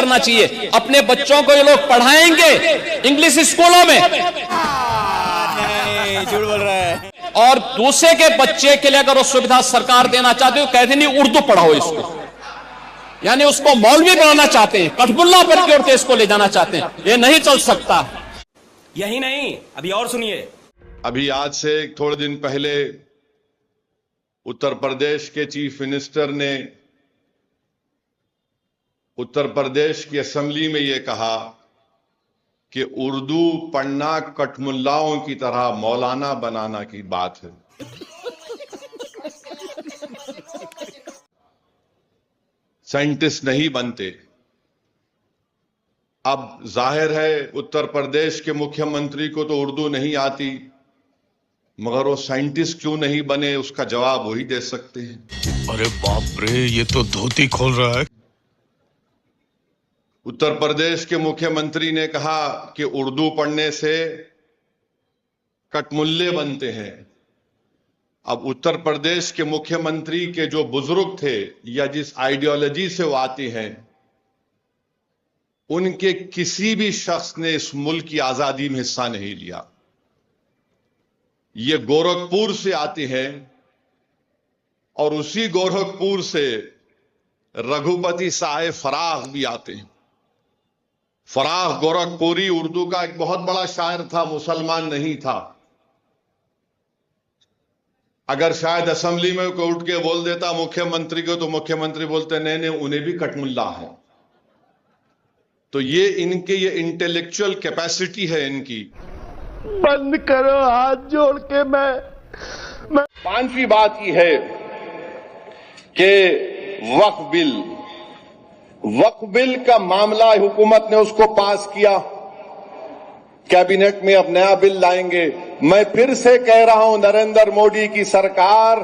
करना चाहिए। अपने बच्चों को ये लोग पढ़ाएंगे इंग्लिश स्कूलों में, झूठ बोल रहा है। और दूसरे के बच्चे के लिए अगर वो सुविधा सरकार देना चाहते हो, कहते नहीं उर्दू पढ़ाओ इसको, यानी उसको मौलवी बनाना चाहते हैं, कठमुल्ला पर की ओर देश को ले जाना चाहते हैं। ये नहीं चल सकता। यही नहीं, अभी और सुनिए। अभी आज से थोड़े दिन पहले उत्तर प्रदेश के चीफ मिनिस्टर ने उत्तर प्रदेश की असेंबली में यह कहा कि उर्दू पढ़ना कठमुल्लाओं की तरह मौलाना बनाना की बात है। साइंटिस्ट नहीं बनते। अब जाहिर है उत्तर प्रदेश के मुख्यमंत्री को तो उर्दू नहीं आती, मगर वो साइंटिस्ट क्यों नहीं बने, उसका जवाब वही दे सकते हैं। अरे बाप रे, ये तो धोती खोल रहा है। उत्तर प्रदेश के मुख्यमंत्री ने कहा कि उर्दू पढ़ने से कठमुल्ले बनते हैं। अब उत्तर प्रदेश के मुख्यमंत्री के जो बुजुर्ग थे या जिस आइडियोलॉजी से वो आते हैं, उनके किसी भी शख्स ने इस मुल्क की आजादी में हिस्सा नहीं लिया। ये गोरखपुर से आते हैं और उसी गोरखपुर से रघुपति साहेब फराख भी आते हैं। फराख गोरखपुरी उर्दू का एक बहुत बड़ा शायर था, मुसलमान नहीं था। अगर शायद असेंबली में कोई उठ के बोल देता मुख्यमंत्री को, तो मुख्यमंत्री बोलते नहीं नहीं, उन्हें भी कठमुल्ला है। तो ये इनके ये इंटेलेक्चुअल कैपेसिटी है इनकी। बंद करो हाथ जोड़ के। मैं पांचवी बात यह है कि वक्फ बिल का मामला हुकूमत ने उसको पास किया, कैबिनेट में अब नया बिल लाएंगे। मैं फिर से कह रहा हूं, नरेंद्र मोदी की सरकार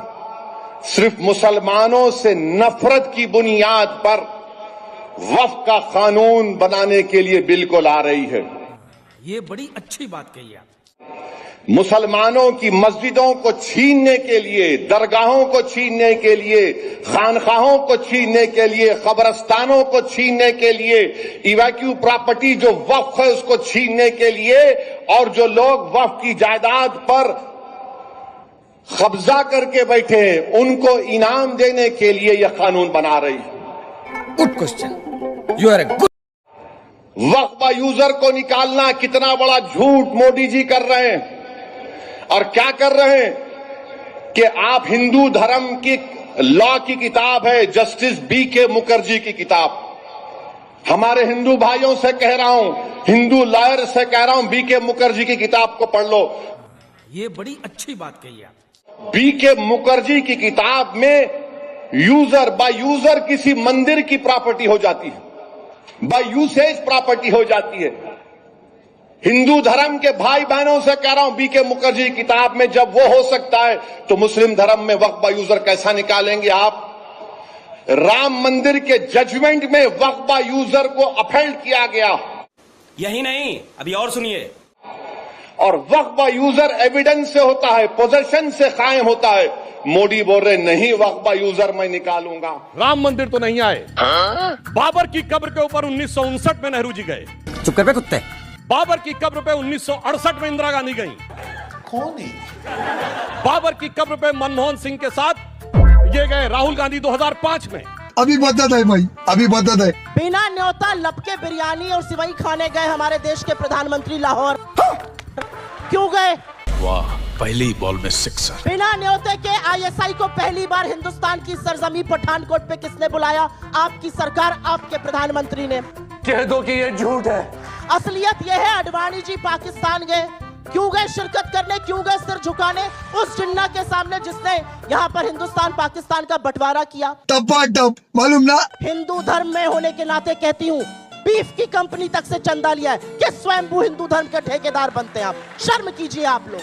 सिर्फ मुसलमानों से नफरत की बुनियाद पर वक्फ का कानून बनाने के लिए बिल को ला रही है। ये बड़ी अच्छी बात कही आप। मुसलमानों की मस्जिदों को छीनने के लिए, दरगाहों को छीनने के लिए, खानखाहों को छीनने के लिए, कब्रस्तानों को छीनने के लिए, इवैक्यू प्रॉपर्टी जो वक्फ है उसको छीनने के लिए, और जो लोग वक्फ की जायदाद पर कब्जा करके बैठे हैं उनको इनाम देने के लिए यह कानून बना रही है। Good question, you are a good. Waqf by user को निकालना कितना बड़ा झूठ मोदी जी कर रहे हैं। और क्या कर रहे हैं कि आप हिंदू धर्म की लॉ की किताब है, जस्टिस BK मुखर्जी की किताब, हमारे हिंदू भाइयों से कह रहा हूं, हिंदू लॉयर से कह रहा हूं, BK मुखर्जी की किताब को पढ़ लो। ये बड़ी अच्छी बात कही आप। BK मुखर्जी की किताब में यूजर बाय यूजर किसी मंदिर की प्रॉपर्टी हो जाती है, बाय यूसेज प्रॉपर्टी हो जाती है। हिंदू धर्म के भाई बहनों से कह रहा हूं, BK मुखर्जी की किताब में जब वो हो सकता है तो मुस्लिम धर्म में वक्फ बाय यूजर कैसा निकालेंगे आप? राम मंदिर के जजमेंट में वक्फ बाय यूजर को अपहेल्ड किया गया। यही नहीं, अभी और सुनिए। और वक्फ बाय यूजर एविडेंस से होता है, पोजेशन से कायम होता है। मोदी बोल रहे नहीं, वक्फ बाय यूजर मैं निकालूंगा। राम मंदिर तो नहीं आए। बाबर की कब्र के ऊपर 1959 में नेहरू जी गए। चुप कर बे कुत्ते। बाबर की कब्र पे 1968 में इंदिरा गांधी गई। कौन है? बाबर की कब्र पे मनमोहन सिंह के साथ ये गए राहुल गांधी 2005 में। अभी बदत है भाई, अभी बदत है। बिना न्योता लपके बिरयानी और सिवई खाने गए हमारे देश के प्रधानमंत्री लाहौर। क्यों गए? वाह, पहली बॉल में सिक्सर। बिना न्योते के ISI को पहली बार हिंदुस्तान की सरजमी पठानकोट पे किसने बुलाया? आपकी सरकार, आपके प्रधानमंत्री ने। कह दो कि ये झूठ है। असलियत यह है, अडवाणी जी पाकिस्तान गए। क्यों गए शिरकत करने, क्यों गए सिर झुकाने उस जिन्ना के सामने जिसने यहाँ पर हिंदुस्तान पाकिस्तान का बंटवारा किया? टप मालूम ना। हिंदू धर्म में होने के नाते कहती हूँ, बीफ की कंपनी तक से चंदा लिया है कि स्वयंभू हिंदू धर्म के ठेकेदार बनते हैं आप। शर्म कीजिए आप लोग।